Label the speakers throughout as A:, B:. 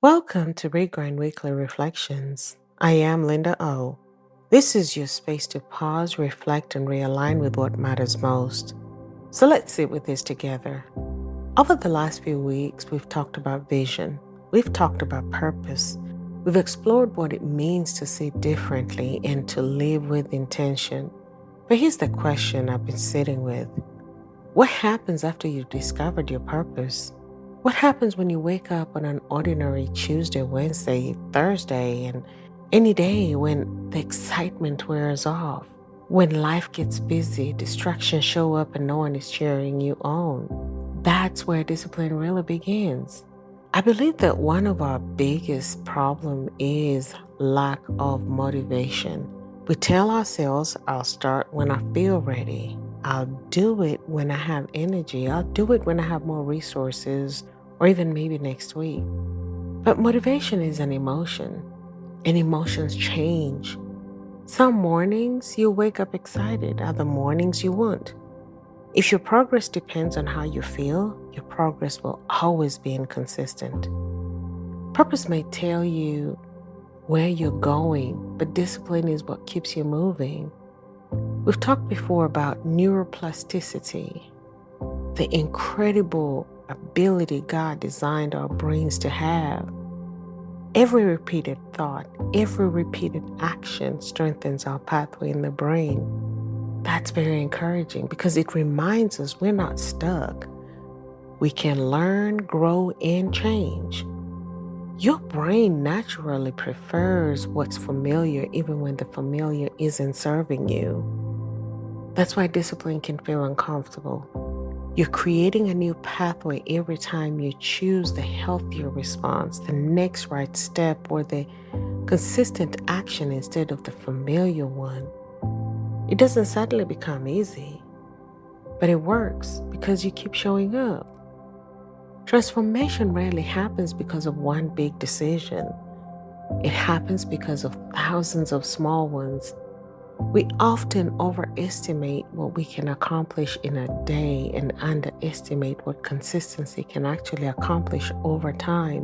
A: Welcome to ReGRIND Weekly Reflections. I am Linda O. This is your space to pause, reflect, and realign with what matters most. So let's sit with this together. Over the last few weeks, we've talked about vision. We've talked about purpose. We've explored what it means to see differently and to live with intention. But here's the question I've been sitting with. What happens after you've discovered your purpose? What happens when you wake up on an ordinary Tuesday, Wednesday, Thursday, and any day when the excitement wears off? When life gets busy, distractions show up and no one is cheering you on. That's where discipline really begins. I believe that one of our biggest problems is lack of motivation. We tell ourselves, I'll start when I feel ready. I'll do it when I have energy. I'll do it when I have more resources, or even maybe next week. But motivation is an emotion, and emotions change. Some mornings you wake up excited, other mornings you won't. If your progress depends on how you feel, your progress will always be inconsistent. Purpose may tell you where you're going, but discipline is what keeps you moving. We've talked before about neuroplasticity, the incredible ability God designed our brains to have. Every repeated thought, every repeated action strengthens our pathway in the brain. That's very encouraging because it reminds us we're not stuck. We can learn, grow, and change. Your brain naturally prefers what's familiar even when the familiar isn't serving you. That's why discipline can feel uncomfortable. You're creating a new pathway every time you choose the healthier response, the next right step, or the consistent action instead of the familiar one. It doesn't suddenly become easy, but it works because you keep showing up. Transformation rarely happens because of one big decision. It happens because of thousands of small ones. We often overestimate what we can accomplish in a day and underestimate what consistency can actually accomplish over time.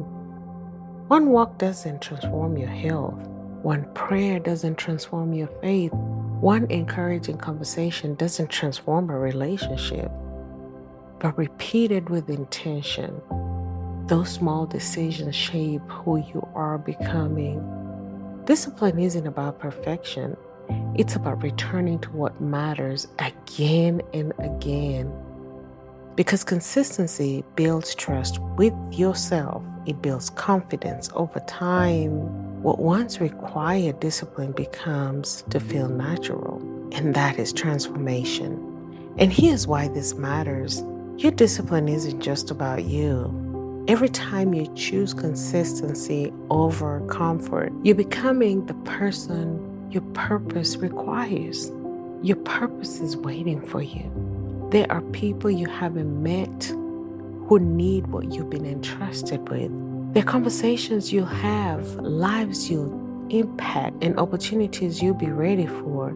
A: One walk doesn't transform your health. One prayer doesn't transform your faith. One encouraging conversation doesn't transform a relationship. But repeated with intention, those small decisions shape who you are becoming. Discipline isn't about perfection. It's about returning to what matters again and again. Because consistency builds trust with yourself. It builds confidence over time. What once required discipline becomes to feel natural. And that is transformation. And here's why this matters. Your discipline isn't just about you. Every time you choose consistency over comfort, you're becoming the person your purpose requires. Your purpose is waiting for you. There are people you haven't met who need what you've been entrusted with. There are conversations you'll have, lives you'll impact, and opportunities you'll be ready for.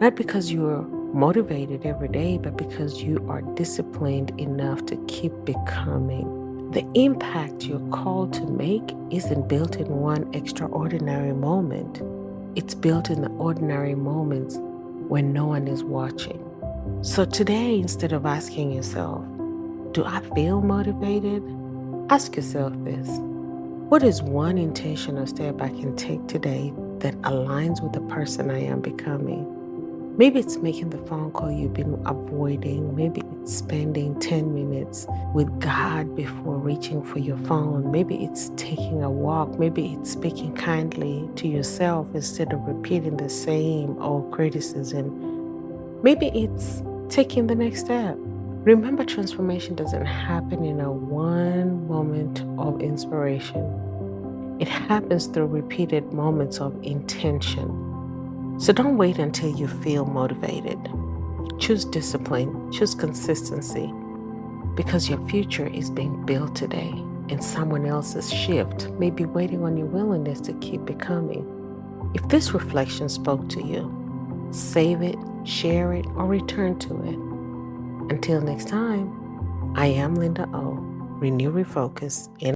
A: Not because you're motivated every day, but because you are disciplined enough to keep becoming. The impact you're called to make isn't built in one extraordinary moment. It's built in the ordinary moments when no one is watching. So today, instead of asking yourself, do I feel motivated? Ask yourself this. What is one intentional step I can take today that aligns with the person I am becoming? Maybe it's making the phone call you've been avoiding. Maybe it's spending 10 minutes with God before reaching for your phone. Maybe it's taking a walk. Maybe it's speaking kindly to yourself instead of repeating the same old criticism. Maybe it's taking the next step. Remember, transformation doesn't happen in a one moment of inspiration. It happens through repeated moments of intention. So don't wait until you feel motivated. Choose discipline, choose consistency, because your future is being built today, and someone else's shift may be waiting on your willingness to keep becoming. If this reflection spoke to you, save it, share it, or return to it. Until next time, I am Linda O. Renew, refocus, and